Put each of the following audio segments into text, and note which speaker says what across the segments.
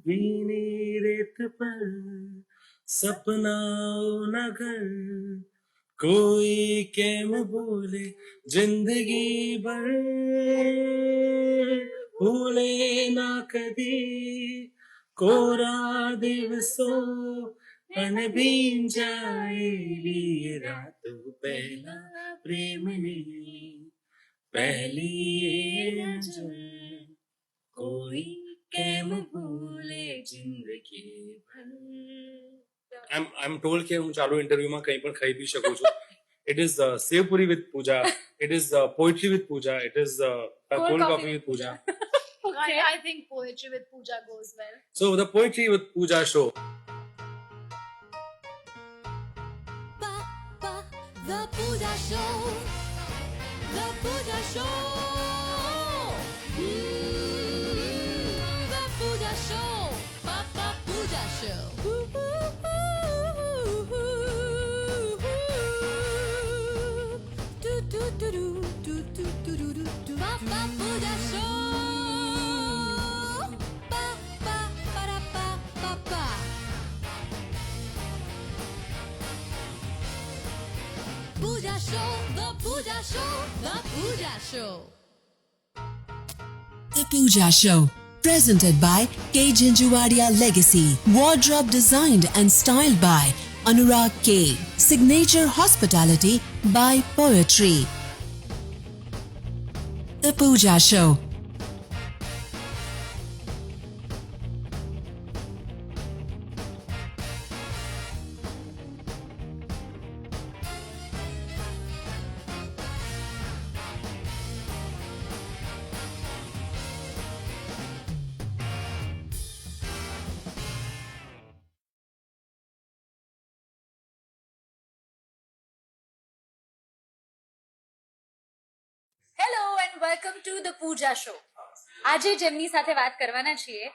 Speaker 1: भीनी रेत पर सपनाओं न घर कोई केम बोले जिंदगी भर भूले ना कदी कोरा दिवसो अन भींजाएली रातों पहला प्रेमनी पहली नजर कोई केम भूले जिंदगी भर. I'm told કે હું ચાલુ ઇન્ટરવ્યુમાં કંઈ પણ ખાઈ પી શકું છું. It is Sevpuri with Pooja. It is poetry with Pooja. It is cold coffee with Pooja.
Speaker 2: Okay. I think poetry with Pooja goes well.
Speaker 1: So the Poetry with Pooja show.
Speaker 3: The Pooja Show. The Pooja Show. The Pooja Show. Papa Pooja Show. Papa Pooja Show. Pa pa para pa pa pa. Pooja Show, the Pooja Show, the Pooja Show.
Speaker 4: The Pooja Show, presented by K. Jinjuwadia Legacy. Wardrobe designed and styled by Anurag K. Signature hospitality by Poetry. The Pooja Show.
Speaker 2: Hello and welcome to the Pooja show. આજે જેમની સાથે વાત કરવાના છીએ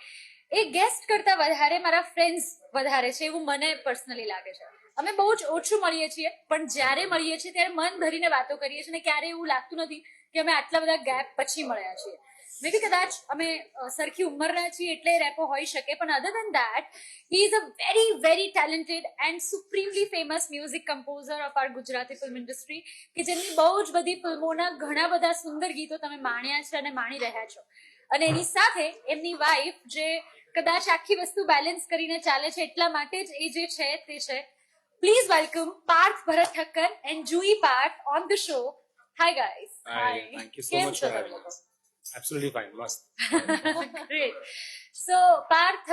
Speaker 2: એ guest કરતા વધારે મારા friends વધારે છે એવું મને પર્સનલી લાગે છે. અમે બહુ જ ઓછું મળીએ છીએ પણ જ્યારે મળીએ છીએ ત્યારે મન ભરીને વાતો કરીએ છીએ અને ક્યારેય એવું લાગતું નથી કે અમે આટલા બધા ગેપ પછી મળ્યા છીએ. મે બી કદાચ અમે સરખી ઉંમરના છીએ એટલે રેપો હોઈ શકે પણ other than that he is a very very talented and supremely famous music composer of our Gujarati film industry કે જેમની બહુ જ બધી ફિલ્મોના ઘણા બધા સુંદર ગીતો તમે માણ્યા છે અને માણી રહ્યા છો. અને એની સાથે એમની વાઇફ જે કદાચ આખી વસ્તુ બેલેન્સ કરીને ચાલે છે એટલા માટે જ એ જે છે તે છે. Please welcome Parth Bharat Thakkar and Jui Parth on the show. Hi guys.
Speaker 1: Hi, thank you so much for having us. Absolutely fine, must.
Speaker 2: Great. So Parth,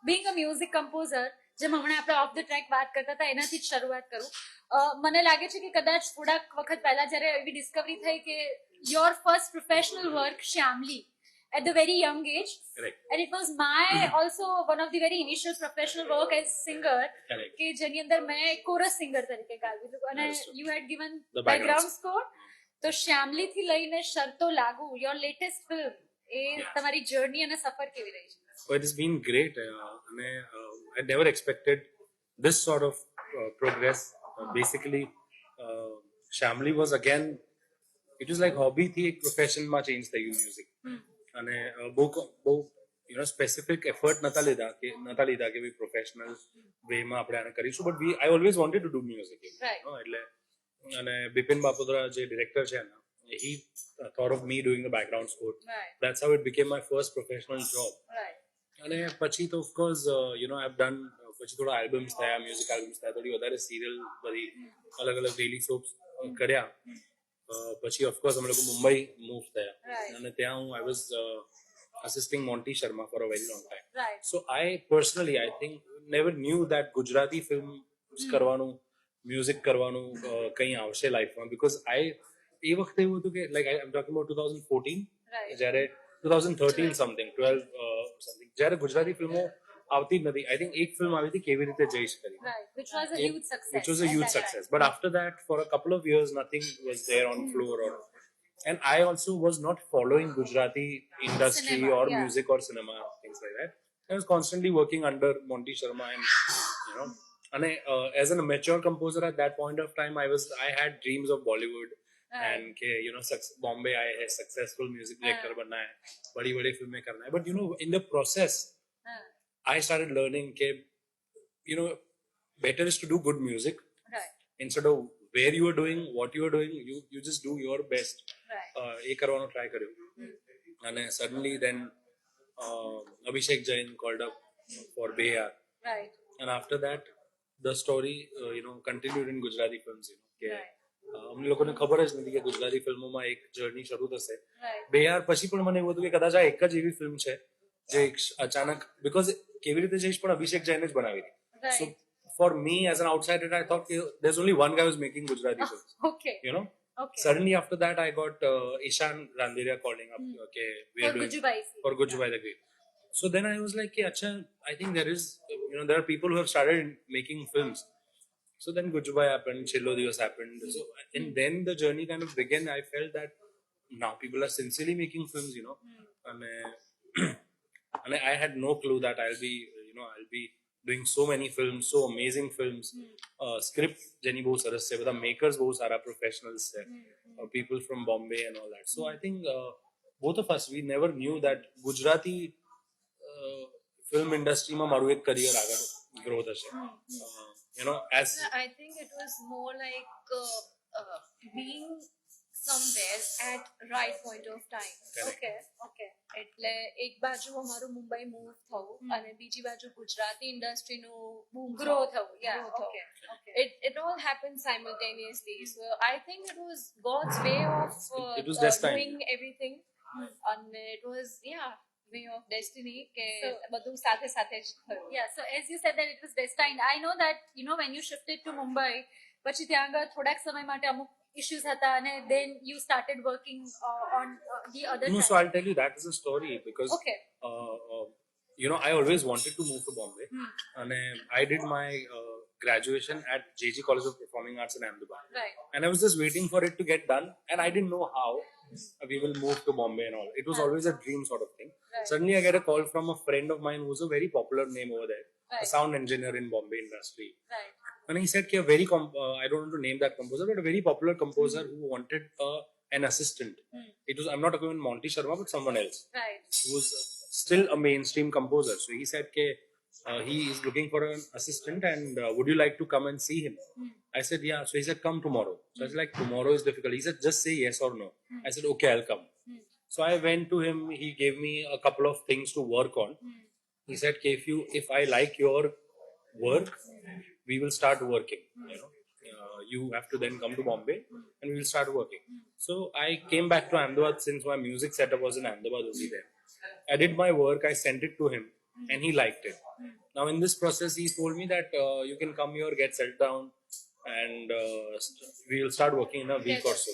Speaker 2: being a music composer, જેમ હમણાં આપણે ઓફ ધ ટ્રેક વાત કરતા હતા એનાથી જ શરૂઆત કરું. મને લાગે છે કે કદાચ થોડાક વખત પહેલા જ્યારે એવી ડિસ્કવરી થઈ કે your first professional work Shyamali at the very young age.
Speaker 1: Correct.
Speaker 2: And it was my also one of the very initial professional work as singer.
Speaker 1: Correct.
Speaker 2: કે જેની અંદર મેં કોરસ સિંગર તરીકે ગાયું હતું અને you had given
Speaker 1: The
Speaker 2: background score. તો શ્યામલી થી લઈને શરતો લાગુ યોર લેટેસ્ટ ફિલ્મ એ તમારી જર્ની અને સફર કેવી રહી છે?
Speaker 1: Oh, it has been great. I never expected this sort of progress. Basically, Shamli was again, it was like hobby thi ek profession ma change thayu music. And બહુ specific effort નતા લીધા કે ભાઈ પ્રોફેશનલ વેમાં આપણે આને કરીશું but I always wanted to do music એટલે અને બિપિન બાપોદરા જે ડિરેક્ટર છે ને he thought of me doing the background score. That's how it became my first professional job. અને પછી તો ઓફકોર્સ I've done પછી થોડા આલ્બમ્સ થયા મ્યુઝિક આલ્બમ્સ થયા થોડી વધારે સિરિયલ બધી અલગ અલગ ડેલી સોપ્સ કર્યા. પછી ઓફકોર્સ અમે લોકો મુંબઈ મૂવ થયા અને ત્યાં હું I was assisting Monty Sharma for a very long time. So I personally, I think, never knew that Gujarati film કરવાનું મ્યુઝિક કરવાનું કંઈ આવશે લાઈફમાં because એ વખતે એવું હતું કે like I'm talking about 2014 જ્યારે 2013 something 12 something જ્યારે ગુજરાતી ફિલ્મો આવતી જ નથી. I think એક ફિલ્મ આવી હતી કેવી રીતે જઈશ કરી
Speaker 2: which was a huge success.
Speaker 1: Which was a huge success. But after that, for a couple of years, nothing was there on floor and I also was not following Gujarati industry
Speaker 2: cinema,
Speaker 1: or
Speaker 2: yeah.
Speaker 1: music or cinema, things like that. I was constantly working under Monty Sharma and as an mature composer at that point of time, I had dreams of Bollywood and Bombay I a successful music director banna hai, badi filmeं karna hai. But in the process, I started learning that, you know, better is to do good music
Speaker 2: Right.
Speaker 1: instead of where you are doing, what you are doing. You just do your best.
Speaker 2: Right.
Speaker 1: એ કરવાનો try કર્યો. અને suddenly then Abhishek Jain called up for Behar.
Speaker 2: Right.
Speaker 1: And after that, the story, continued in Gujarati films. કે
Speaker 2: Right.
Speaker 1: અમને લોકોને ખબર જ નથી કે ગુજરાતી ફિલ્મોમાં એક જર્ની શરૂ થશે.
Speaker 2: Right.
Speaker 1: બેહાર પછી પણ મને એવું હતું કે કદાચ આ એક જ એવી ફિલ્મ છે જે અચાનક, બીકોઝ કેવી રીતે જઈશ પણ અભિષેક જૈને જ બનાવી હતી.
Speaker 2: Right.
Speaker 1: So for me as an outsider, I thought there's only one guy who's making Gujarati films.
Speaker 2: Okay. Okay.
Speaker 1: Suddenly after that, I got Ishan Randeria calling up. Okay, we are
Speaker 2: For
Speaker 1: doing
Speaker 2: Gujubai.
Speaker 1: for Gujubai the Great. So then I was like, "Ki, acha, I think there is, there are people who have started making films." So then Gujubai happened, Chillo Diwas happened. So and then the journey kind of began. I felt that now people are sincerely making films, and I had no clue that I'll be doing so many films, so amazing films. Script Jenny Bohu Saras se, the makers bohu sara professionals se, people from Bombay and all that. So I think both of us, we never knew that Gujarati film industry ma maru ek career agar grow thase. As
Speaker 5: I think it was more like being somewhere at right point of time.
Speaker 1: Correct.
Speaker 2: Okay.
Speaker 5: એટલે એક બાજુ અમારું Mumbai move થવું અને બીજી બાજુ Gujarati ઇન્ડસ્ટ્રીનું boom
Speaker 2: Grow થવું. Yeah.
Speaker 5: grow થવું.
Speaker 2: Okay.
Speaker 5: It all happened simultaneously. So I think it was God's way of
Speaker 1: It was destined.
Speaker 5: doing everything. And it was, way of destiny કે બધું સાથે સાથે જ થયું.
Speaker 2: Yeah, so as you said that it was destined, I know that, when you shifted to Mumbai, પછી ત્યાં આગળ થોડાક સમય માટે અમુક issues હતા અને then you started working on the other
Speaker 1: No,
Speaker 2: side.
Speaker 1: so I'll tell you that is a story because
Speaker 2: Okay.
Speaker 1: I always wanted to move to Bombay, and I did my graduation at JG College of Performing Arts in Ahmedabad,
Speaker 2: Right.
Speaker 1: and I was just waiting for it to get done, and I didn't know how we will move to Bombay and all. It was always a dream sort of thing.
Speaker 2: Right.
Speaker 1: Suddenly, I get a call from a friend of mine who's a very popular name over there, a
Speaker 2: Right.
Speaker 1: sound engineer in Bombay industry.
Speaker 2: Right.
Speaker 1: And he said, "Ki a very I don't want to name that composer, but a very popular composer who wanted an assistant. It was, I'm not talking about Monty Sharma, but someone else
Speaker 2: Right.
Speaker 1: who was still a mainstream composer. So he said, he is looking for an assistant, and would you like to come and see him?" I said, "Yeah." So he said, "Come tomorrow." So I was like, "Tomorrow is difficult." He said, "Just say yes or no." I said, "Okay, I'll come." So I went to him. He gave me a couple of things to work on. He said, if I like your work, we will start working. You have to then come to Bombay and we will start working. So I came back to Ahmedabad since my music setup was in Ahmedabad only there. I did my work, I sent it to him, and he liked it. Now in this process, he told me that you can come here, get settled down, and we will start working in a week or so.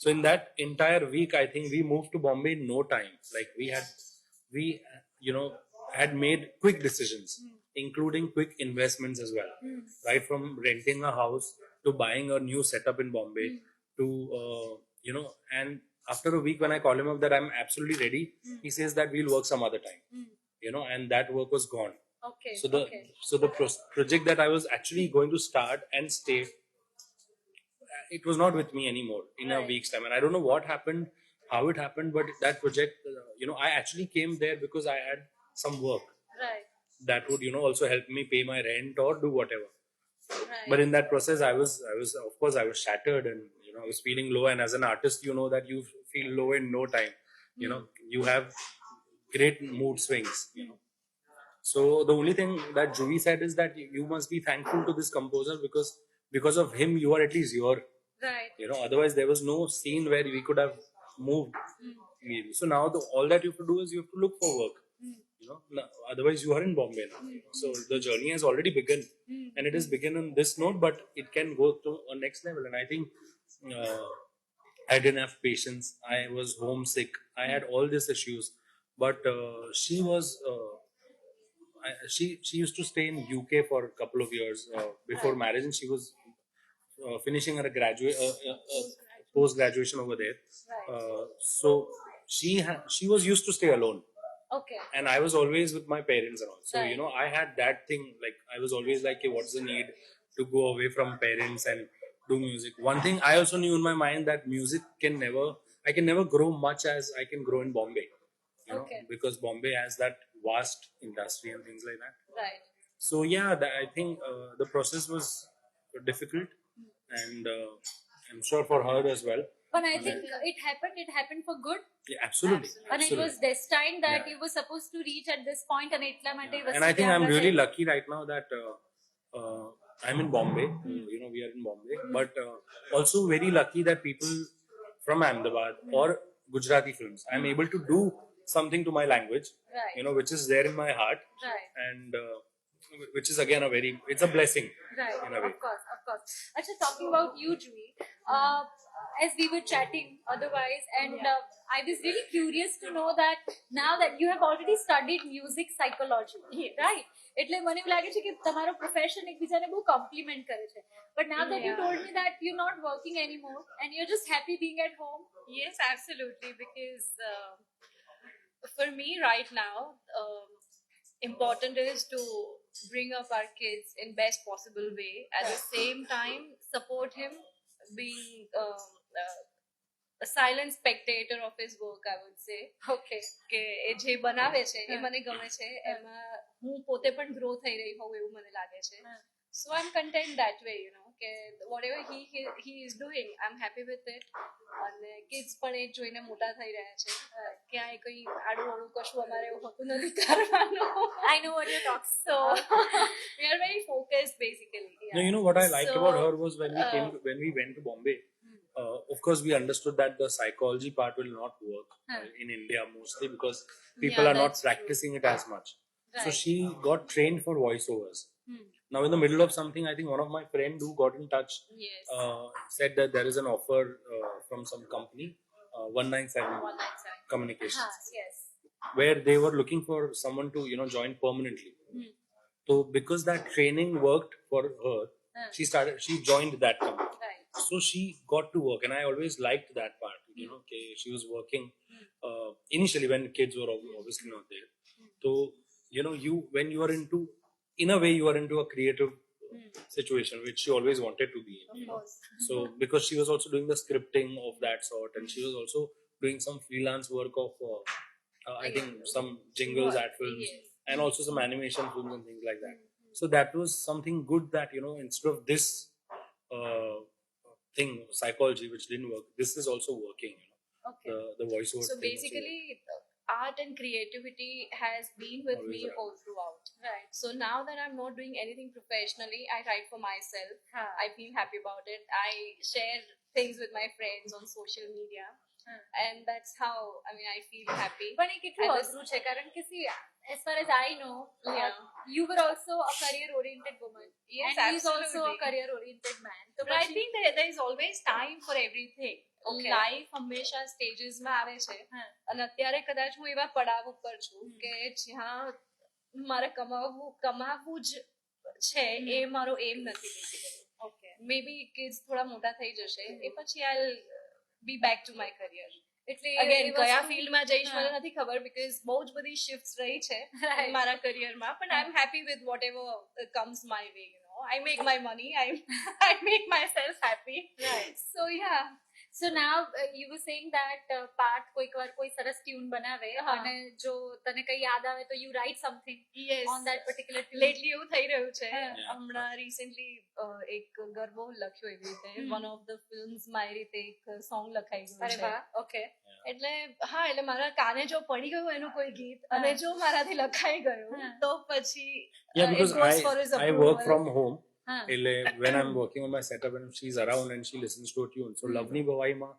Speaker 1: So in that entire week, I think we moved to Bombay in no time. Like we had made quick decisions, including quick investments as well. Right from renting a house to buying a new setup in Bombay to, and after a week when I call him up that I'm absolutely ready, he says that we'll work some other time, and that work was gone.
Speaker 2: Okay.
Speaker 1: So the project that I was actually going to start and stay, it was not with me anymore in a
Speaker 2: Right.
Speaker 1: week's time. And I don't know what happened, how it happened, but that project, I actually came there because I had some work
Speaker 2: Right.
Speaker 1: that would, also help me pay my rent or do whatever.
Speaker 2: Right.
Speaker 1: But in that process, I was of course, I was shattered, and I was feeling low. And as an artist, that you feel low in no time. You have great mood swings. So the only thing that Juvi said is that you must be thankful to this composer because of him, you are at least here.
Speaker 2: Right.
Speaker 1: Otherwise there was no scene where we could have moved. So now all that you have to do is you have to look for work. Otherwise you are in Bombay now. So the journey has already begun, and it has begun on this note, but it can go to a next level. And I think I didn't have patience. I was homesick. I had all these issues, but she was. She used to stay in UK for a couple of years before marriage, and she was finishing her post graduation over there. So she was used to stay alone,
Speaker 2: Okay.
Speaker 1: and I was always with my parents and all. So
Speaker 2: Right.
Speaker 1: I had that thing. Like I was always like, "Hey, what's the need to go away from parents and do music?" One thing I also knew in my mind that I can never grow much as I can grow in Bombay. you know,
Speaker 2: Okay.
Speaker 1: because Bombay has that vast industry and things like that.
Speaker 2: Right.
Speaker 1: So yeah, I think the process was difficult, and I'm sure for her as well.
Speaker 2: But I
Speaker 1: And
Speaker 2: think it happened for good.
Speaker 1: yeah, absolutely,
Speaker 2: And it was
Speaker 1: absolutely.
Speaker 2: destined that
Speaker 1: Yeah.
Speaker 2: you were supposed to reach at this point and એટલા માટે
Speaker 1: Yeah.
Speaker 2: વસ્તુ
Speaker 1: And I think
Speaker 2: ત્યાં
Speaker 1: I'm really
Speaker 2: આગળ
Speaker 1: lucky right now that I'm in Bombay. You know, we are in Bombay, but also very lucky that people from Ahmedabad or Gujarati films, I'm able to do something to my language,
Speaker 2: Right.
Speaker 1: you know, which is there in my heart,
Speaker 2: Right.
Speaker 1: and which is again it's a blessing
Speaker 2: Right,
Speaker 1: in a way.
Speaker 2: of course, of course. Actually, talking about you, Julie, as we were chatting otherwise, and I was really curious to know that now that you have already studied music psychology, right? એટલે મને એવું લાગે છે કે તમારો profession એકબીજાને બહુ compliment કરે છે. But now that you
Speaker 5: Yeah.
Speaker 2: told me that you're not working anymore and you're just happy being at home.
Speaker 5: Yes, absolutely. Because for me right now, important is to bring up our kids in best possible way. At the same time, support him being a silent spectator of his work. I would say.
Speaker 2: Okay.
Speaker 5: કે એ જે બનાવે છે એ મને ગમે છે એમાં હું પોતે પણ ગ્રો થઈ રહી હોઉં એવું મને લાગે છે so I'm content that way, you know, કે whatever he is doing, I'm happy with it. અને kids પણ એ જોઈને મોટા થઈ રહ્યા છે ક્યાંય કઈ આડું અવળું કશું અમારે એવું હોતું નથી કરવાનું.
Speaker 2: I know what you're talking.
Speaker 5: So we are very focused basically. Yeah.
Speaker 1: No, you know what I liked
Speaker 5: So,
Speaker 1: about her was when we went to Bombay. Of course, we understood that the psychology part will not work in India mostly because people
Speaker 5: Yeah,
Speaker 1: are not
Speaker 5: that's true.
Speaker 1: practicing it as much. So
Speaker 2: Right.
Speaker 1: she got trained for voiceovers. Now, in the middle of something, I think one of my friend who got in touch
Speaker 5: Yes.
Speaker 1: said that there is an offer from some company, 197
Speaker 5: 197.
Speaker 1: Communications,
Speaker 2: Yes.
Speaker 1: where they were looking for someone to join permanently. So because that training worked for her, she joined that company.
Speaker 2: Right.
Speaker 1: So she got to work, and I always liked that part. Okay, she was working initially when kids were obviously not there. So when you are in a way, you are into a creative situation, which she always wanted to be in.
Speaker 2: Of course.
Speaker 1: So because she was also doing the scripting of that sort, and she was also doing some freelance work of I think some jingles, ad films,
Speaker 5: Yes.
Speaker 1: and also some animation films and things like that. So that was something good that instead of this thing, psychology, which didn't work, this is also working.
Speaker 2: Okay.
Speaker 1: The voiceover.
Speaker 5: So
Speaker 1: thing also
Speaker 5: basically, art and creativity has been with
Speaker 1: Always
Speaker 5: me
Speaker 1: around.
Speaker 5: all throughout.
Speaker 2: Right.
Speaker 5: So now that I'm not doing anything professionally, I write for myself.
Speaker 2: Huh.
Speaker 5: I feel happy about it. I share things with my friends on social media. And that's how, I mean, I feel happy.
Speaker 2: પણ એ કેટલું
Speaker 5: And this-
Speaker 2: અઘરું છે કારણ કે see, as far as I know,
Speaker 5: Yeah.
Speaker 2: you were also a career oriented woman.
Speaker 5: Yes,
Speaker 2: and he's also a
Speaker 5: absolutely.
Speaker 2: career oriented man. So
Speaker 5: But I think there is always time for everything.
Speaker 2: Okay.
Speaker 5: Life હંમેશા સ્ટેજીસમાં આવે છે
Speaker 2: હા.
Speaker 5: અને અત્યારે કદાચ હું એવા પડાવ ઉપર છું કે જ્યાં મારે કમાવવું જ છે એ મારો એમ નથી બેઝિકલી
Speaker 2: Okay.
Speaker 5: મે બી કિડ્સ થોડા મોટા થઈ જશે એ પછી આઈ બી બેક ટુ માય કરિયર
Speaker 2: એટલે
Speaker 5: અગેન
Speaker 2: એ
Speaker 5: કયા
Speaker 2: વસ્તુ-
Speaker 5: ફિલ્ડમાં જઈશ
Speaker 2: હા.
Speaker 5: મને નથી ખબર બીકોઝ બહુ જ બધી શિફ્ટ્સ રહી છે
Speaker 2: Right.
Speaker 5: મારા કરિયરમાં પણ I am happy with whatever comes my way I make my money. I make myself happy.
Speaker 2: Right.
Speaker 5: So yeah.
Speaker 2: So now you were saying that part કોઈક વાર કોઈ સરસ ટ્યુન બનાવે
Speaker 5: હા.
Speaker 2: અને જો તને કઈ યાદ આવે તો you write something
Speaker 5: Yes.
Speaker 2: on that particular tune.
Speaker 5: Lately એવું થઈ રહ્યું છે
Speaker 2: હા.
Speaker 5: હમણાં રિસેન્ટલી એક ગરબો લખ્યો એવી રીતે વન ઓફ ધ ફિલ્મ્સમાં એ રીતે એક સોંગ લખાઈ
Speaker 2: અરે
Speaker 5: ગયું છે
Speaker 2: વાહ. Okay.
Speaker 5: એટલે હા એટલે મારા કાને જો પડી ગયું એનું કોઈ ગીત અને જો મારાથી લખાઈ ગયું
Speaker 2: હા.
Speaker 5: તો પછી
Speaker 1: Yeah,
Speaker 5: it
Speaker 1: because
Speaker 5: goes for his
Speaker 1: I work
Speaker 5: approval.
Speaker 1: from home.
Speaker 2: હા.
Speaker 1: When I'm working on my setup and she's around and she listens to a tune. So Lavni Bawai Ma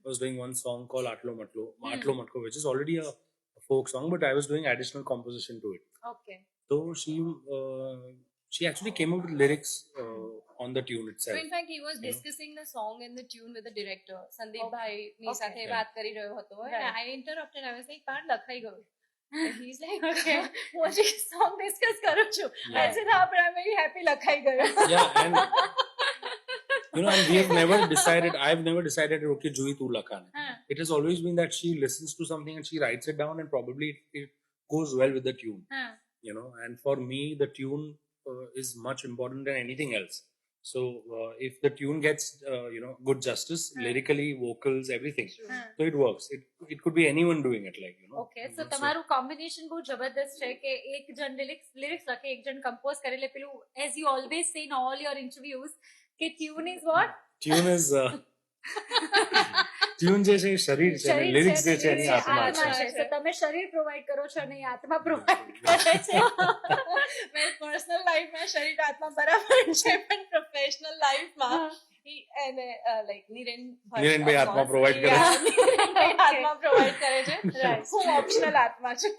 Speaker 1: was doing one song called Atlo Matlo, which is already a folk song, but I was doing additional composition to it.
Speaker 2: Okay.
Speaker 1: So she actually came up with lyrics on the tune
Speaker 5: So
Speaker 1: itself.
Speaker 5: in fact he was discussing the song and the tune with the director Sandeep ભાઈ ની
Speaker 2: Okay.
Speaker 5: સાથે
Speaker 1: Yeah.
Speaker 5: વાત કરી રહ્યો હતો and
Speaker 2: Right.
Speaker 5: I interrupted. I was like part લખાઈ ગયું. And he's like, okay, હું હજી song discuss કરું છું. I
Speaker 1: Yeah.
Speaker 5: said, હા, but I'm very happy લખાઈ ગયું.
Speaker 1: Yeah, and and we have never decided. I've never decided. Okay, Juhi, tu lakhana.
Speaker 2: હા.
Speaker 1: It has always been that she listens to something and she writes it down, and probably it goes well with the tune.
Speaker 2: હા.
Speaker 1: And for me, the tune is much important than anything else. So if the tune gets good justice, lyrically, vocals, everything, so it works. It could be anyone doing it, like
Speaker 2: okay so તમારું combination બહુ જબરદસ્ત છે કે એક જણ lyrics લખે, એક જણ કમ્પોઝ કરે, એટલે પેલું as you always say in all your interviews કે tune is what
Speaker 1: tune is tune જે છે એ શરીર છે અને lyrics જે છે એની આત્મા છે.
Speaker 2: છે. So તમે શરીર પ્રોવાઈડ કરો છો અને એ આત્મા પ્રોવાઈડ કરે છે.
Speaker 5: મેં પર્સનલ લાઈફમાં શરીર આત્મા બરાબર છે, પણ પ્રોફેશનલ લાઈફમાં એને લાઈક
Speaker 1: નિરેનભાઈ આત્મા provide કરે છે.
Speaker 5: આત્મા પ્રોવાઈડ કરે છે. હું ઓપ્શનલ આત્મા છું.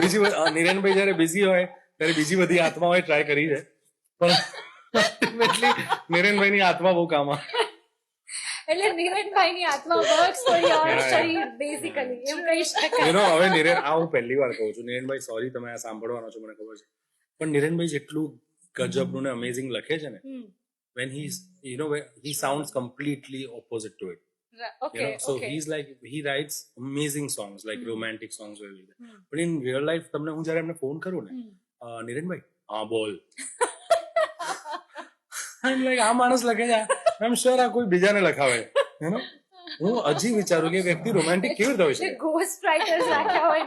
Speaker 1: બીજી નિરેનભાઈ જયારે બિઝી હોય ત્યારે બીજી બધી આત્મા હોય ટ્રાય કરી છે, પણ ultimately નિરેનભાઈની આત્મા બહુ કામ આવે.
Speaker 2: એટલે નિરેનભાઈની આત્મા વર્ક્સ ફોર યોર
Speaker 1: Yeah.
Speaker 2: શરીર બેઝિકલી એમ કહી શકાય.
Speaker 1: હવે નિરેન આ હું પહેલી વાર કહું છું, નિરેનભાઈ સોરી તમે આ સાંભળવાનો છો મને ખબર છે, પણ નિરેનભાઈ જેટલું ગજબનું ને અમેઝિંગ લખે છે ને, when he sounds completely opposite to it.
Speaker 2: Okay
Speaker 1: So
Speaker 2: okay
Speaker 1: he's like, he writes amazing songs, like romantic songs, but in real life તમને હું જયારે એમને ફોન કરું ને, નિરેનભાઈ હા બોલ, I'm like આ માણસ લખે છે, I'm sure આ કોઈ બીજાને લખાવે, હું હજી વિચારું કે વ્યક્તિ રોમેન્ટિક કેવી રીતે હોય
Speaker 2: જે
Speaker 1: છે.
Speaker 2: ગોસ્ટ રાઇટર્સ રાખ્યા હોય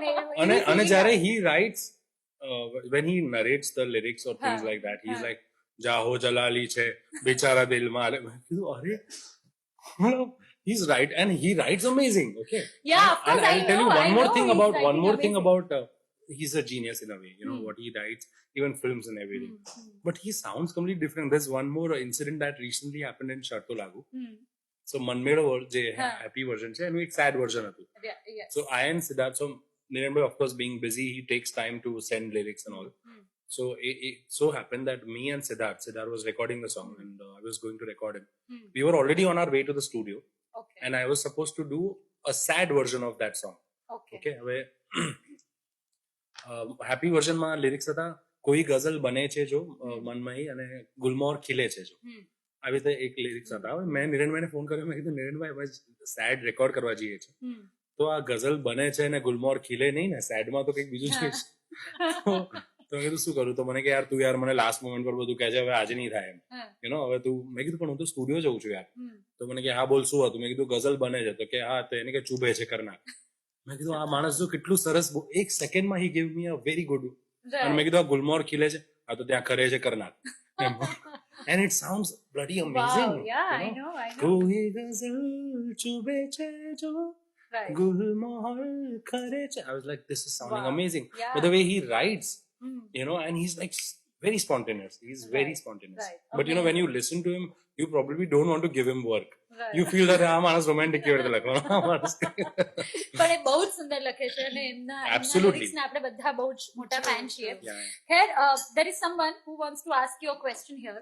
Speaker 2: ને
Speaker 1: અને જ્યારે he writes when he narrates the lyrics or things like that, he's like જાહો જલાલી છે બેચારા દિલમાં, મેં કીધું અરે મતલબ he's right and he writes amazing. Okay,
Speaker 2: Yeah, of course,
Speaker 1: and I'll tell you
Speaker 2: I
Speaker 1: one more
Speaker 2: know
Speaker 1: thing
Speaker 2: he's
Speaker 1: about
Speaker 2: writing amazing.
Speaker 1: he's a genius in a way, what he writes, even films and everything, but he sounds completely different. There's one more incident that recently happened in Sharto Lagu. So Manmedo જે happy version છે એનું એક sad version હતું. So I and Siddharth, so Nirenbhai of course being busy, he takes time to send lyrics and all. So it so happened that me and Siddharth was recording the song and I was going to record him. We were already on our way to the studio
Speaker 2: okay
Speaker 1: and I was supposed to do a sad version of that song.
Speaker 2: Okay
Speaker 1: Okay, હવે happy version માં lyrics હતા, કોઈ ગઝલ બને છે જો મનમહી અને ગુલમોહર ખીલે છે જો, આવી રીતે એક lyrics હતા. હવે મેં નિરેનભાઈને ફોન કર્યો, મેં કીધું નિરેનભાઈ અમે sad રેકોર્ડ કરવા જઈએ છીએ, તો આ ગઝલ બને છે ને ગુલમોહર ખીલે નહીં ને, સેડમાં તો કંઈક બીજું છે. તો મેં કીધું શું કરું, તો મને કે યાર તું યાર મને લાસ્ટ મોમેન્ટ પર બધું કહે છે, હવે આજે નહીં થાય એમ, હવે તું, મેં કીધું પણ હું તો સ્ટુડિયો જઉં છું યાર. તો મને કે હા બોલ શું હતું, મેં કીધું ગઝલ બને છે, તો કે હા, તો એને કે ચૂભે છે કરના. મેં કીધું આ માણસ જો કેટલું સરસ, એક સેકન્ડમાં હી gave me a very good, અને મેં કીધું આ ગુલમોહર ખીલે છે, આ તો ત્યાં કરે છે કરનાર, and it sounds bloody amazing.
Speaker 2: Wow, yeah, I know.
Speaker 1: કોઈ ગઝલ ચૂભે છે જો
Speaker 2: Right.
Speaker 1: ગુલમોહર કરે છે. I was like, this is sounding
Speaker 2: Wow.
Speaker 1: amazing.
Speaker 2: Yeah.
Speaker 1: But the way he writes, and he's like very spontaneous. He's very
Speaker 2: Right.
Speaker 1: spontaneous.
Speaker 2: Right.
Speaker 1: But when you listen to him, you probably don't want to give him work.
Speaker 2: Right.
Speaker 1: You feel that આ માણસ romantic કેવી રીતે લખવાનો, આ માણસ
Speaker 2: પણ એ બહુ જ સુંદર લખે છે અને એમના
Speaker 1: Absolutely.
Speaker 2: લિરિક્સના આપણે બધા બહુ જ મોટા ફેન છીએ.
Speaker 1: Yeah.
Speaker 2: Here, there is someone who wants to ask you a question here.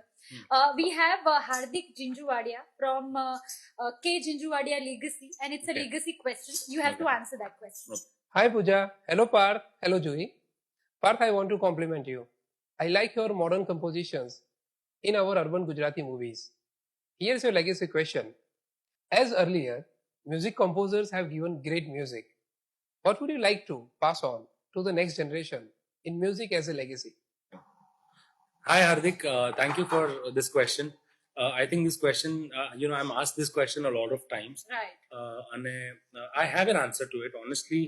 Speaker 2: We have Hardik Jinjuwadia from K Jinjuwadia Legacy, and it's a
Speaker 1: Okay.
Speaker 2: legacy question. You have to answer that question.
Speaker 1: Okay.
Speaker 6: Hi Pooja. Hello Parth. Hello Juhi. Parth, I want to compliment you. I like your modern compositions in our urban Gujarati movies. Here's your legacy question. As earlier, music composers have given great music. What would you like to pass on to the next generation in music as a legacy?
Speaker 1: Hi Hardik, thank you for this question. I think this question, I'm asked this question a lot of times.
Speaker 2: Right.
Speaker 1: And I have an answer to it. Honestly,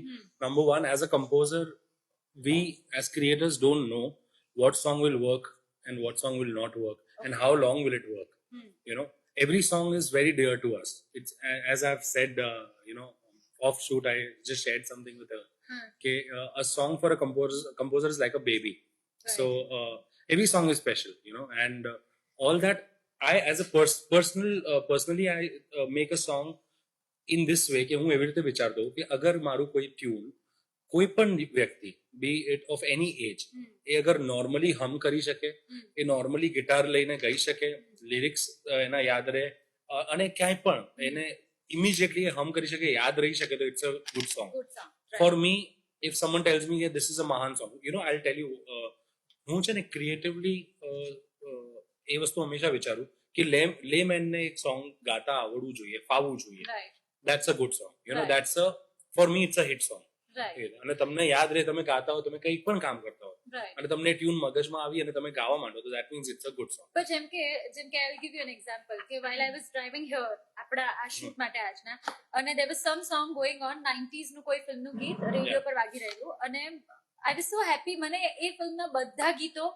Speaker 1: number one, as a composer, we as creators don't know what song will work and what song will not work, and how long will it work. Every song is very dear to us. It's, as I've said, off shoot, I just shared something with her. Okay, a song for a composer is like a baby.
Speaker 2: Right.
Speaker 1: So every song is special, and all that. I, as a personally, I make a song in this way કે હું એવી રીતે વિચારતો કે અગર મારું કોઈ tune કોઈ પણ વ્યક્તિ, be it of any age, એ અગર નોર્મલી હમ કરી શકે, એ નોર્મલી ગિટાર લઈને ગાઈ શકે, લિરિક્સ એના યાદ રહે, અને ક્યાંય પણ એને ઇમિડિયેટલી હમ કરી શકે, યાદ રહી શકે, તો it's a good song.
Speaker 2: Good song. Right.
Speaker 1: For me, if someone tells me that this is a Mahan song, I'll tell you, હું છે ને ક્રિએટિવલી એ વસ્તુ હંમેશા વિચારું કે લેમેનને એક સોંગ ગાતા આવડવું જોઈએ, ફાવવું જોઈએ.
Speaker 2: Right.
Speaker 1: That's a good song.
Speaker 2: Right.
Speaker 1: That's for me, it's a hit song.
Speaker 2: Right.
Speaker 1: અને તમને યાદ રહે, તમે ગાતા હો, તમે કંઈ પણ કામ કરતા હો,
Speaker 5: Right.
Speaker 1: અને તમને ટ્યુન મગજમાં આવી અને તમે ગાવા માંડો તો that means it's a good song.
Speaker 2: પણ જેમ કે I will give you an example કે while I was driving here આપણા આ શૂટ માટે આજના અને there was some song going on 90s નું કોઈ ફિલ્મનું ગીત રેડિયો પર વાગી રહેલું અને I was so happy મને એ ફિલ્મના બધા ગીતો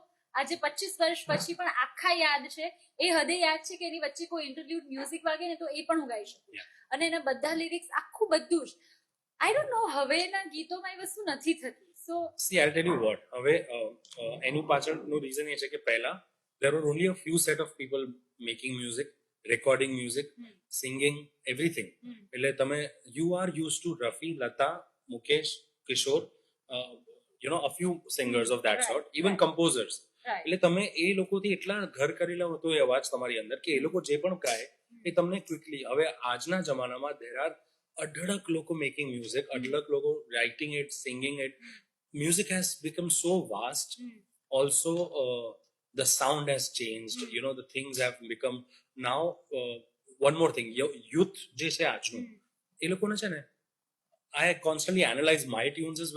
Speaker 2: આજે 25 વર્ષ પછી પણ આખા યાદ છે એ હદે યાદ છે કે એની વચ્ચે કોઈ ઇન્ટરલ્યુડ મ્યુઝિક વાગે ને તો એ પણ હું ગાઈ શકું અને એના બધા લિરિક્સ આખું બધું જ આઈ ડોન્ટ નો હવેના ગીતોમાં એ વસ્તુ નથી થતી સો
Speaker 1: See, I'll tell you what. હવે એનું પાછળનું રીઝન એ છે કે પહેલા there were only a few set of people making music, recording music, singing, everything. એટલે તમે you are used to Rafi, Lata, Mukesh, Kishore, a few singers of that
Speaker 2: Right,
Speaker 1: sort, even
Speaker 2: right.
Speaker 1: composers.
Speaker 2: right
Speaker 1: એટલે તમે એ લોકોથી એટલા ઘર કરેલા હતો એ અવાજ તમારી અંદર કે એ લોકો જે પણ ગાય એ તમને ક્વિકલી હવે આજના જમાનામાં there are અઢળક લોકો મેકિંગ મ્યુઝિક અઢળક લોકો writing it singing it music has become so vast. Also, the sound has changed. The things have become now. One more thing, youth જે છે આજનું એ લોકોને છે ને I constantly analyze my tunes as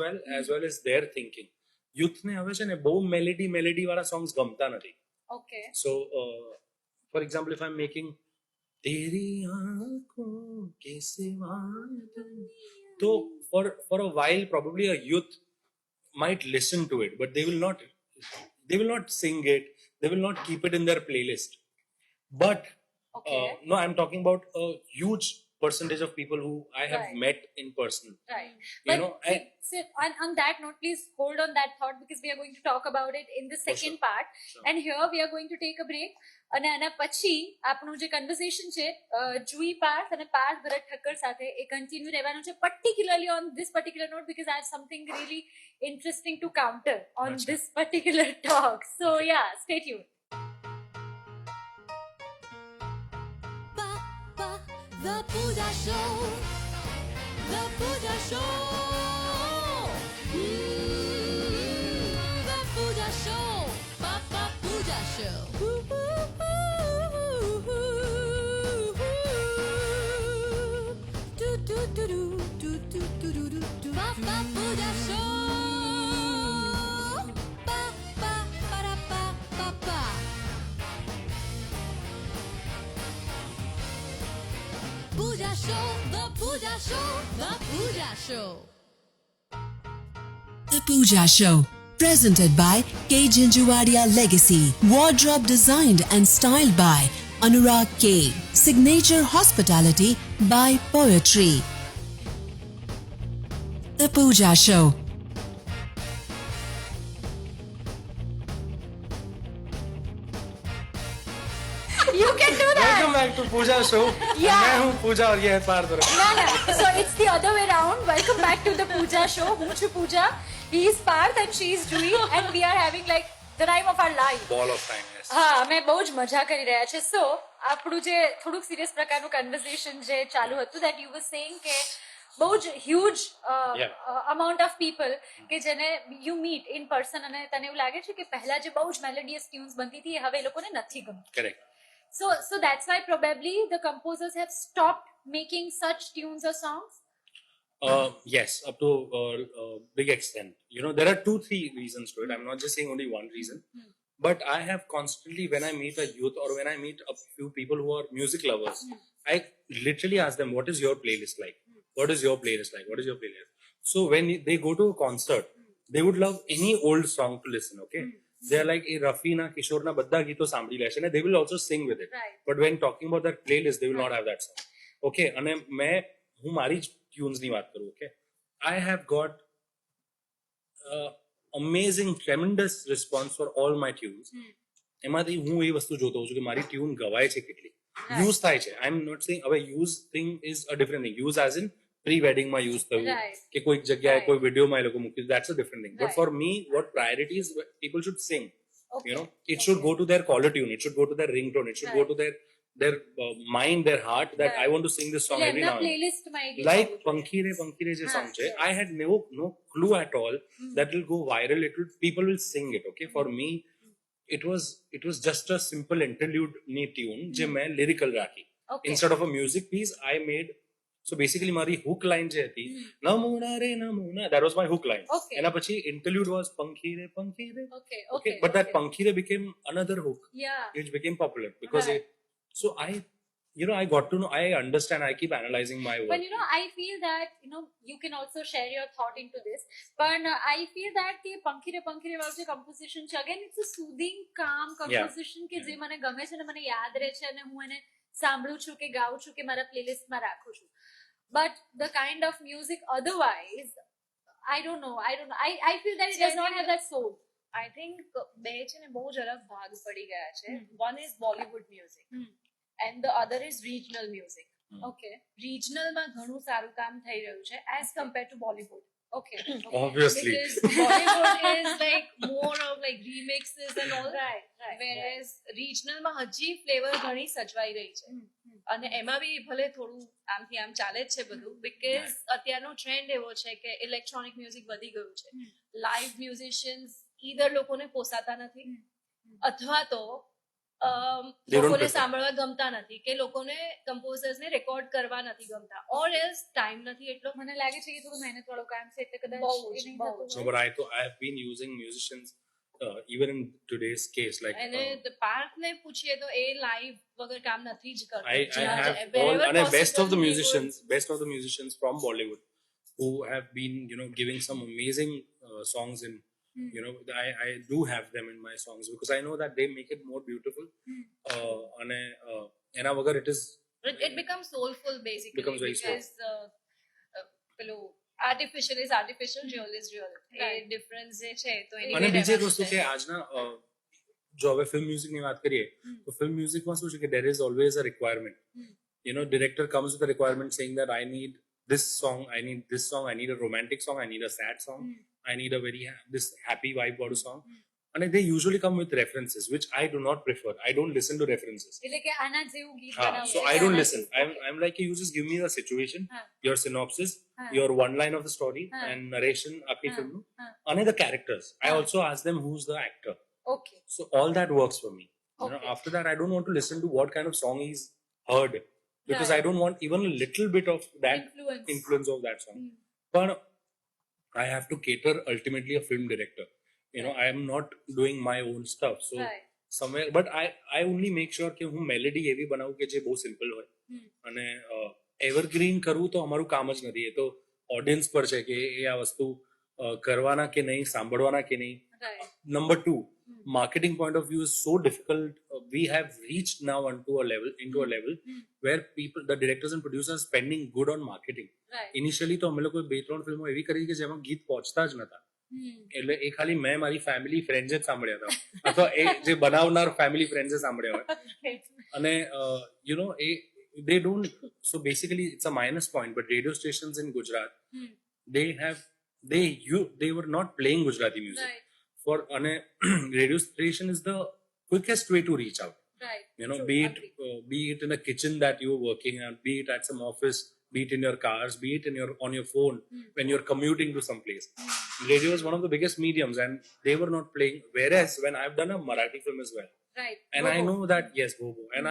Speaker 1: well as their thinking. Youth ને હવે છે ને બહુ મેલેડી વાળા songs ગમતા નથી.
Speaker 2: Okay
Speaker 1: So, for example, if I'm making तेरी आँखों के सिवा तो for a while probably a youth might listen to it, but they will not sing it, they will not keep it in their playlist. But
Speaker 2: Okay.
Speaker 1: no, I'm talking about a huge percentage of people who I have
Speaker 2: Right.
Speaker 1: met in person.
Speaker 2: Right.
Speaker 1: You know,
Speaker 2: on that note, please hold on that thought because we are going to talk about it in the second
Speaker 1: sure.
Speaker 2: part.
Speaker 1: Sure.
Speaker 2: And here we are going to take a break. અને આના પછી આપણું જે conversation છે જુઈ પાર્થ અને પાર્થ ભરત ઠક્કર સાથે એ continue રહેવાનું છે particularly on this particular note because I have something really interesting to counter on
Speaker 1: Achha.
Speaker 2: this particular talk. So yeah, stay tuned.
Speaker 3: The Pooja Show. The Pooja Show. The Pooja Show. Papa Pooja Show. Papa Pooja Show. Pa pa para pa pa pa. Pooja Show, the Pooja Show, the Pooja Show.
Speaker 4: The Pooja Show, presented by K. Jinjuwadia Legacy. Wardrobe designed and styled by Anurag K. Signature hospitality by Poetry. The Pooja Show.
Speaker 2: You can do that.
Speaker 1: Welcome back to Pooja Show.
Speaker 2: Yeah.
Speaker 1: मैं हूँ पूजा और ये है Partha Bharat.
Speaker 2: No. So it's the other way around. Welcome back to the Pooja show. હું છું પૂજા. He is Parth and she is Jui and we are having like the time of our life.
Speaker 1: Ball of time, yes.
Speaker 2: હા અમે બહુ જ મજા કરી રહ્યા છે સો આપણું જે થોડુંક સિરિયસ પ્રકારનું કન્વર્સેશન જે ચાલુ હતું that you were saying કે બહુ જ હ્યુજ અમાઉન્ટ ઓફ પીપલ કે જેને યુ મીટ ઇન પર્સન અને તને એવું લાગે છે કે પહેલા જે બહુ જ મેલોડિયસ ટ્યુન્સ બનતી હતી એ હવે એ લોકોને નથી ગમતી.
Speaker 1: Correct.
Speaker 2: So that's why probably the composers have stopped making such tunes or songs.
Speaker 1: Yes, up to big extent. There are 2-3 reasons to it. I'm not just saying only one reason. But I have constantly, when I meet a youth or when I meet a few people who are music lovers, I literally ask them, what is your playlist like? What is your playlist like? What is your playlist? So when they go to a concert, they would love any old song to listen, okay? They are like, Rafi na, Kishore na, badda geeto સાંભળી લેશે and they will also sing with it.
Speaker 2: Right.
Speaker 1: But when talking about their playlist, they will not have that song. Okay, અને હું મારી tunes ની વાત કરું, okay? I have got amazing, tremendous response for all my tunes. એમાંથી હું એ વસ્તુ જોતો હોઉં છું કે મારી ટ્યુન ગવાય છે કેટલી યુઝ થાય છે. આઈ એમ નોટ સેઇંગ હવે use thing is a different thing. Use as in pre વેડિંગમાં યુઝ થયું
Speaker 2: Right.
Speaker 1: કે કોઈક જગ્યાએ
Speaker 2: Right.
Speaker 1: કોઈ વિડીયોમાં એ લોકો મૂક્યું, that's a different thing. But
Speaker 2: Right.
Speaker 1: for me, what priority is, people should sing.
Speaker 2: Okay.
Speaker 1: It should go to their caller tune, it should go to their ringtone, it should go
Speaker 2: Right.
Speaker 1: to their mind, their heart, that
Speaker 2: Right.
Speaker 1: I want to sing this song
Speaker 2: એટલે
Speaker 1: every
Speaker 2: એમના
Speaker 1: now and then.
Speaker 2: પ્લેલિસ્ટમાં એ ગીત
Speaker 1: Like
Speaker 2: હોવું જોઈએ.
Speaker 1: Pankhi Re જે
Speaker 2: હા,
Speaker 1: song છે,
Speaker 2: yes.
Speaker 1: I had no clue at all that will go viral. People will sing it. Okay, for me, it was just a simple interlude ni tune જે મેં lyrical rakhi.
Speaker 2: Okay.
Speaker 1: Instead of a music piece, I made so basically મારી hook line જે હતી નમુના રે નમુના, that was my hook line.
Speaker 2: Okay.
Speaker 1: એના પછી interlude was પંખી રે પંખી રે.
Speaker 2: Okay,
Speaker 1: Okay,
Speaker 2: okay.
Speaker 1: but that
Speaker 2: okay.
Speaker 1: પંખી રે became another hook
Speaker 2: Yeah.
Speaker 1: which became popular because
Speaker 2: Right.
Speaker 1: so I got to know, I understand, I keep analyzing my work.
Speaker 2: But I feel that you can also share your thought into this. But I feel that કે પંખીરે વાળું જે composition છે, again it's a soothing, calm composition કે જે મને ગમે છે અને મને યાદ રહે છે અને હું એને સાંભળું છું કે ગાઉં છું કે મારા પ્લેલિસ્ટમાં રાખું છું. But the kind of music otherwise, I don't know. I feel that it does not have that soul.
Speaker 5: I think બે છે ને બહુ જ અલગ ભાગ પડી ગયા છે. One is Bollywood music and the other is regional music.
Speaker 2: Okay.
Speaker 5: Regionalમાં ઘણું સારું કામ થઈ રહ્યું છે as compared to Bollywood.
Speaker 2: Okay.
Speaker 1: Obviously.
Speaker 5: Because Bollywood is like more of like remixes and all.
Speaker 2: Right.
Speaker 5: Whereas regionalમાં હજી ફ્લેવર ઘણી સચવાઈ રહી છે અને એમાં બી ભલે થોડું આમથી આમ ચાલે જ છે બધું બીકોઝ અત્યારનો ટ્રેન્ડ એવો છે કે ઇલેક્ટ્રોનિક મ્યુઝિક વધી ગયું છે. લાઈવ મ્યુઝિશિયન્સ ઈધર લોકોને પોસાતા નથી અથવા તો લોકોને
Speaker 1: prefer.
Speaker 5: સાંભળવા ગમતા નથી કે લોકોને કમ્પોઝર્સને રેકોર્ડ કરવા નથી ગમતા ઓર એલ્સ ટાઈમ નથી એટલો.
Speaker 2: મને લાગે છે કે થોડું મહેનત વાળું કામ છે એટલે કદાચ
Speaker 5: બહુ
Speaker 2: એ
Speaker 5: જ,
Speaker 2: નહીં
Speaker 5: બહુ
Speaker 2: થતું
Speaker 1: So,
Speaker 2: હોય.
Speaker 1: but I have been using musicians even in today's case, like
Speaker 5: અને પાર્થને પૂછીએ તો એ લાઈવ વગર કામ નથી જ કરતો.
Speaker 1: I have all, and best of the musicians from Bollywood who have been giving some amazing songs in I do have them in my songs because I know that they make it more beautiful. And એના વગર it is
Speaker 5: It becomes soulful basically
Speaker 1: Becomes very
Speaker 5: because પેલું artificial is artificial, real is real. A difference જે છે તો એની
Speaker 1: અને
Speaker 5: way
Speaker 1: બીજી એક
Speaker 5: રહેવાનું
Speaker 1: વસ્તુ
Speaker 5: છે.
Speaker 1: કે આજના જો હવે ફિલ્મ મ્યુઝિક ની વાત કરીએ તો ફિલ્મ મ્યુઝિકમાં શું છે કે there is always a requirement. Director comes with a requirement saying that I need this song, I need this song, I need a romantic song, I need a sad song, I need a very this happy vibe વાળું song. And they usually come with references, which I do not prefer. I don't listen to references.
Speaker 2: એટલે કે આના જેવું ગીત
Speaker 1: Ah,
Speaker 2: બનાવવું
Speaker 1: so
Speaker 2: છે,
Speaker 1: I don't
Speaker 2: આના
Speaker 1: listen.
Speaker 2: જેવું.
Speaker 1: I'm like, you just give me the situation,
Speaker 2: Huh.
Speaker 1: your synopsis,
Speaker 2: Huh.
Speaker 1: your one line of the story,
Speaker 2: Huh.
Speaker 1: and narration, aapki
Speaker 2: Huh.
Speaker 1: film nu,
Speaker 2: Huh.
Speaker 1: and the characters. I
Speaker 2: Huh.
Speaker 1: also ask them who's the actor.
Speaker 2: Okay.
Speaker 1: So all that works for me.
Speaker 2: Okay.
Speaker 1: After that, I don't want to listen to what kind of song he's heard because
Speaker 2: Right.
Speaker 1: I don't want even a little bit of that influence of that song. But I have to cater ultimately a film director. I am not doing my own stuff. So
Speaker 2: Right.
Speaker 1: somewhere, but I only make sure કે હું melody એવી બનાવું કે જે બહુ simple હોય અને evergreen કરવું તો અમારું કામ જ નથી. એ તો ઓડિયન્સ પર છે કે એ આ વસ્તુ કરવાના કે નહીં, સાંભળવાના કે નહીં.
Speaker 2: Right.
Speaker 1: Number two, marketing point of view is so difficult. We have reached now into a level where the directors and producers are spending good on marketing.
Speaker 2: Right.
Speaker 1: Initially તો અમે લોકો 2-3 ફિલ્મો એવી કરી કે જેમાં ગીત પહોંચતા જ નતા. એટલે એ ખાલી મેં મારી ફેમિલી ફ્રેન્ડ્સ જ સાંભળ્યા હતા અથવા એ જે બનાવનાર ફેમિલી ફ્રેન્ડ્સ જ સાંભળ્યા હોય અને they don't. So basically it's a minus point, but radio stations in Gujarat they were not playing Gujarati music.
Speaker 2: Right.
Speaker 1: For radio station is the quickest way to reach out.
Speaker 2: Right. True,
Speaker 1: Be it in a kitchen that you're working at, be it at some office, be it in your cars, be it on your phone when you're commuting to some place. Radio is one of the biggest mediums, and they were not playing. Whereas when I've done a Marathi film as well,
Speaker 2: Right.
Speaker 1: and I know that Bobo, and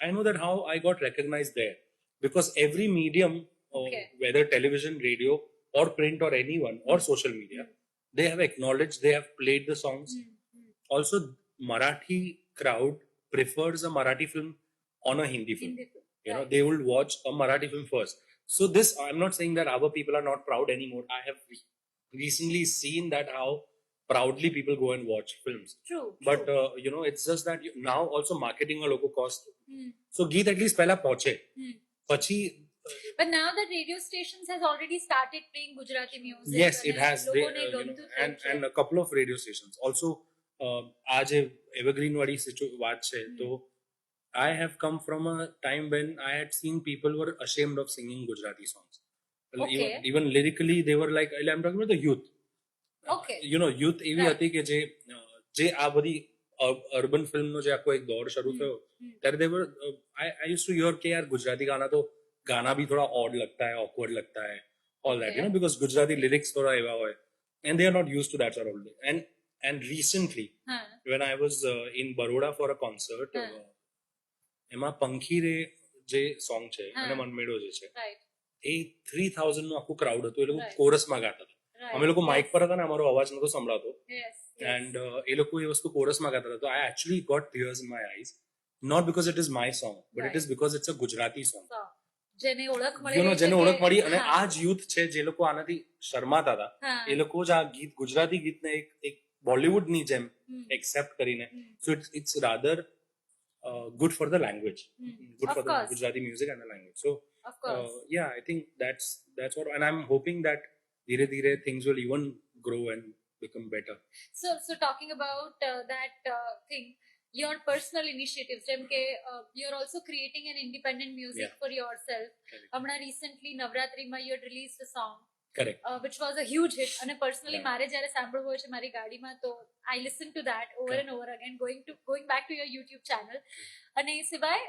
Speaker 1: I know that how I got recognized there because every medium,
Speaker 2: Okay.
Speaker 1: whether television, radio, or print, or anyone, or social media, they have acknowledged, they have played the songs. Also, Marathi crowd prefers a Marathi film on a Hindi film.
Speaker 2: Hindi film.
Speaker 1: They will watch a Marathi film first. So this, I'm not saying that our people are not proud anymore. I have recently seen that how proudly people go and watch films.
Speaker 2: True.
Speaker 1: But it's just that now also marketing a local cost. So Geet at least pehla pahunche. Pachi,
Speaker 2: But now that radio stations has already started playing Gujarati music.
Speaker 1: yes, it
Speaker 2: અને
Speaker 1: has. They,
Speaker 2: લોકોને ગમતું થયું છે.
Speaker 1: and a couple of radio stations. Also, આ જે evergreen વાળી વાત છે તો I have come from a time when I had seen people were ashamed of singing Gujarati songs.
Speaker 2: Okay.
Speaker 1: Even lyrically, they were like, I'm talking about the youth.
Speaker 2: Okay.
Speaker 1: youth એવી
Speaker 2: Right.
Speaker 1: હતી કે જે આ બધી urban ફિલ્મનો જે આખો એક દોર શરૂ થયો ત્યારે they were I used to hear કે યાર ગુજરાતી ગાના તો ગાના भी थोड़ा odd लगता है, awkward लगता है, all that,
Speaker 2: Okay.
Speaker 1: because Gujarati lyrics थोड़ा એવા હોય and they are not used to that sort of thing. And recently
Speaker 2: હા.
Speaker 1: when I was in Baroda for a concert,
Speaker 2: હા.
Speaker 1: એમાં પંખી રે જે સોંગ છે
Speaker 2: હા.
Speaker 1: અને મનમેળો જે છે
Speaker 2: Right.
Speaker 1: એ 3000 નું આખું ક્રાઉડ હતું, એ લોકો
Speaker 2: Right.
Speaker 1: કોરસમાં ગાતા હતા.
Speaker 2: Right.
Speaker 1: અમે લોકો માઇક પર હતા ને અમારો અવાજ નતો સંભળાતો,
Speaker 2: Yes, yes.
Speaker 1: એન્ડ એ લોકો એ વસ્તુ કોરસમાં ગાતા હતા. તો I actually got tears in my eyes, not because it is my song, but it is because it's a Gujarati song.
Speaker 2: So, જેને ઓળખ મળી
Speaker 1: યુ નો,
Speaker 2: એટલે
Speaker 1: જેને
Speaker 2: કે-
Speaker 1: ઓળખ મળી. અને
Speaker 2: હા,
Speaker 1: આ જ યુથ છે જે લોકો આનાથી શરમાતા હતા,
Speaker 2: હા.
Speaker 1: એ લોકો જ આ ગીત, ગુજરાતી ગીતને એક બોલિવૂડની જેમ
Speaker 2: હમ.
Speaker 1: એક્સેપ્ટ કરીને,
Speaker 2: hmm.
Speaker 1: So it's rather good for the language, good
Speaker 2: Of
Speaker 1: for the
Speaker 2: course.
Speaker 1: Gujarati music and the language. So
Speaker 2: Of course.
Speaker 1: yeah, I think that's what, and I'm hoping that dhire dhire things will even grow and become better.
Speaker 2: So talking about that thing, your personal initiatives, જેમ કે you're also creating an independent music
Speaker 1: Yeah.
Speaker 2: for yourself.
Speaker 1: Correct.
Speaker 2: હમણાં recently નવરાત્રીમાં you had released a song
Speaker 1: Correct.
Speaker 2: which was a huge hit, અને personally
Speaker 1: Yeah.
Speaker 2: મારે જ્યારે સાંભળવું હોય છે મારી ગાડીમાં, તો I listen to that over and over again, going back to your YouTube channel. અને એ સિવાય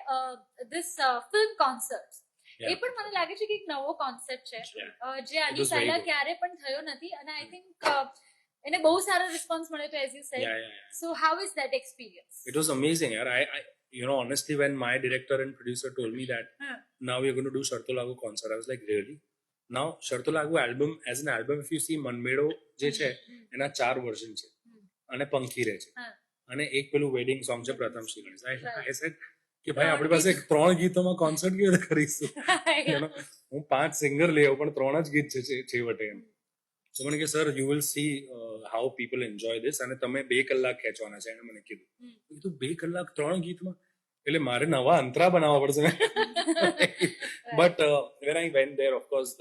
Speaker 2: this film concerts,
Speaker 1: Yeah.
Speaker 2: એ પણ મને લાગે છે કે એક નવો કોન્સેપ્ટ છે,
Speaker 1: Yeah.
Speaker 2: જે આની
Speaker 1: was very
Speaker 2: પહેલા
Speaker 1: good.
Speaker 2: ક્યારે પણ થયો નથી, અને I think એને બહુ સારો રિસ્પોન્સ મળ્યો હતો, as you said.
Speaker 1: Yeah, yeah, yeah.
Speaker 2: So how is that experience?
Speaker 1: It was amazing, yaar. I you know, honestly, when my director and producer told me that
Speaker 2: Huh.
Speaker 1: now we're going to do Sharto Lagu concert, I was like, really? Now Sharto Lagu album, as an album, if you see Manmedo જે છે એના 4 version છે, અને પંખી રહે છે,
Speaker 2: હા.
Speaker 1: અને એક પેલું વેડિંગ સોંગ છે પ્રથમ Shri Ganesh.
Speaker 2: Right.
Speaker 1: I said કે ભાઈ આપણી પાસે 3 ગીતોમાં કોન્સર્ટ કેવી રીતે કરીશું? You know, હું 5 સિંગર લઈ આવું પણ 3 જ ગીત છે છેવટે એમ. તો મને કે sir you will see how people enjoy this, અને તમે 2 કલાક ખેંચવાના છે, એને મને કીધું. મેં કીધું 2 કલાક 3 ગીતમાં, એટલે મારે નવા અંતરા બનાવવા પડશે. But when I went there, of course,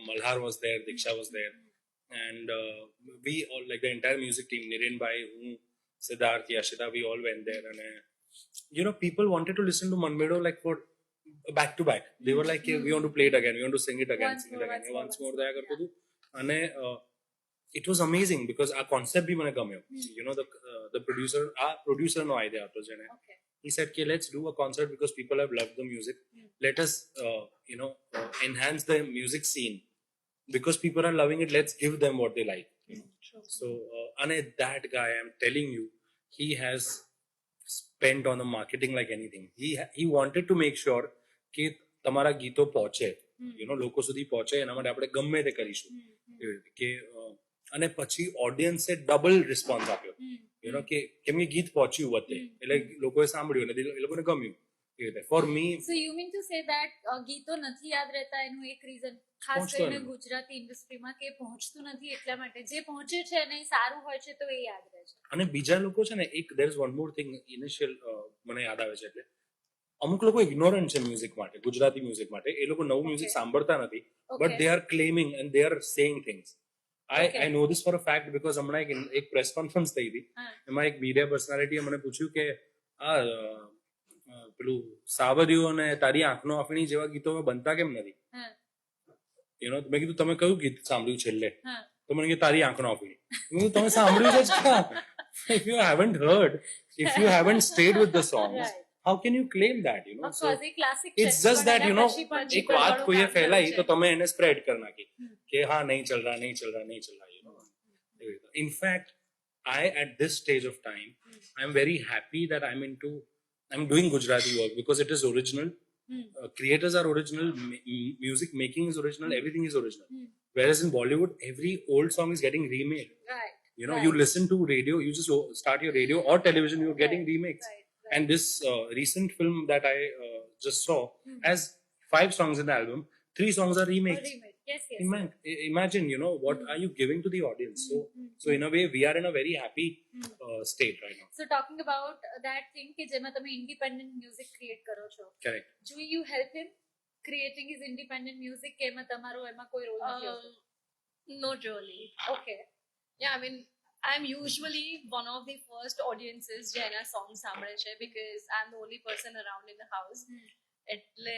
Speaker 1: Malhar was there, Diksha was there, and we all, like the entire music team, Niren Bhai, Siddharth, Yashita, we all went there, and people wanted to listen to Manmedo like for back to back. They were like, we want to play it again, we want to sing it again,
Speaker 2: Once
Speaker 1: sing it
Speaker 2: more,
Speaker 1: again,
Speaker 2: once
Speaker 1: once
Speaker 2: more.
Speaker 1: more દયા કરતું હતું. અને it was amazing because આ concept બી મને ગમ્યો. The producer no idea હતો જેને.
Speaker 2: Okay.
Speaker 1: He said, okay, let's do a concert because people have loved the music. Let us, enhance the music scene because people are loving it. Let's give them what they like. So, and that guy, I'm telling you, he has spent on the marketing like anything. He wanted to make sure કે તમારા ગીતો પહોંચે, લોકો સુધી પહોંચે, એના માટે આપણે ગમે તે કરીશું. એવી રીતે કે અને પછી ઓડિયન્સે ડબલ રિસ્પોન્સ આપ્યો, કે કેમ કે ગીત પહોંચ્યું વચ્ચે, એટલે લોકોએ સાંભળ્યું અને એ લોકોને ગમ્યું. એવી રીતે for me,
Speaker 2: So you mean to say that ગીતો નથી યાદ રહેતા એનું એક રીઝન ખાસ
Speaker 1: પહોંચતો
Speaker 2: કરીને
Speaker 1: નથી.
Speaker 2: ગુજરાતી ઇન્ડસ્ટ્રીમાં કે પહોંચતું નથી એટલા માટે, જે પહોંચે છે અને એ સારું હોય છે તો એ યાદ રહે છે.
Speaker 1: અને બીજા લોકો છે ને, એક there is one more thing initial મને યાદ આવે છે, એટલે અમુક લોકો ઇગ્નોરન્ટ છે મ્યુઝિક માટે, ગુજરાતી મ્યુઝિક માટે. એ લોકો નવું મ્યુઝિક સાંભળતા નથી, but they are claiming and they are saying things. I know this for a fact because હમણાં એક પ્રેસ કોન્ફરન્સ થઈ હતી, એમાં એક મીડિયા પર્સનાલિટીએ મને પૂછ્યું કે આ પેલું સાવરિયો અને તારી આંખનો આફણી જેવા ગીતો બનતા કેમ નથી? મેં કીધું તમે કયું ગીત સાંભળ્યું છેલ્લે? તો મને કે તારી આંખનો આફણી. મેં કીધું તમે સાંભળ્યું છે જ ક્યાં? If you haven't heard, if you haven't stayed with the songs,
Speaker 2: Right.
Speaker 1: how can you claim that?
Speaker 2: Of course, A classic છે.
Speaker 1: It's just
Speaker 2: પણ
Speaker 1: that,
Speaker 2: એના પછી પણ
Speaker 1: એક વાત
Speaker 2: ઘણું
Speaker 1: કોઈએ
Speaker 2: કામ
Speaker 1: ફેલાઈ
Speaker 2: કર્યું
Speaker 1: તો
Speaker 2: છે.
Speaker 1: તમે એને સ્પ્રેડ કરી નાખી કે હા નહીં ચલ રહા, નહીં ચલ રહા, નહીં ચલ રહા. In fact, at this stage of time, I'm very happy that I'm doing Gujarati work because it is original. Creators are original, music making is original, everything is original. Whereas in Bollywood, every old song is getting remade.
Speaker 2: Right.
Speaker 1: You listen to radio, you just start your radio or television, you're getting remakes.
Speaker 2: Right.
Speaker 1: And this recent film that I just saw has 5 songs in the album, 3 songs are remakes.
Speaker 2: Remade. Yes, yes.
Speaker 1: Imagine, what are you giving to the audience? So in a way, we are in a very happy state right now.
Speaker 2: So talking about that thing કે જેમાં તમે independent music create કરો છો.
Speaker 1: Correct.
Speaker 2: Do you help him creating his independent music કે એમાં તમારો એમાં કોઈ રોલ નથી હોતો?
Speaker 5: Not really.
Speaker 2: Okay.
Speaker 5: Yeah, I mean, I'm usually one of the first audiences જેના songs સાંભળે છે because I'm the only person around in the house. એટલે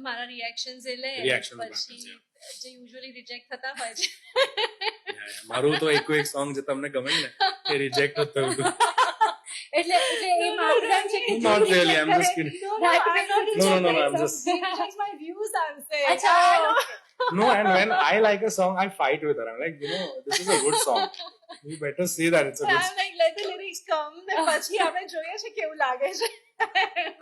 Speaker 5: મારા રિએક્શન્સ એ લે,
Speaker 1: Reactions
Speaker 5: પછી
Speaker 1: matters,
Speaker 5: જે યુઝ્યુઅલી રિજેક્ટ થતા હોય છે.
Speaker 1: મારું તો એક સોંગ જે તમને ગમે ને એ રિજેક્ટ જ થયું હતું.
Speaker 2: એટલે એ માપદંડ છે કે
Speaker 1: Not really, I'm just kidding. No, I'm just
Speaker 5: That's my views, I'm saying.
Speaker 2: અચ્છા,
Speaker 1: no. And when I like a song, I fight with her. I'm like, this is a good song. You better say that it's a good
Speaker 5: I'm like, let the lyrics come, then પછી આપણે જોઈએ છે કેવું લાગે છે.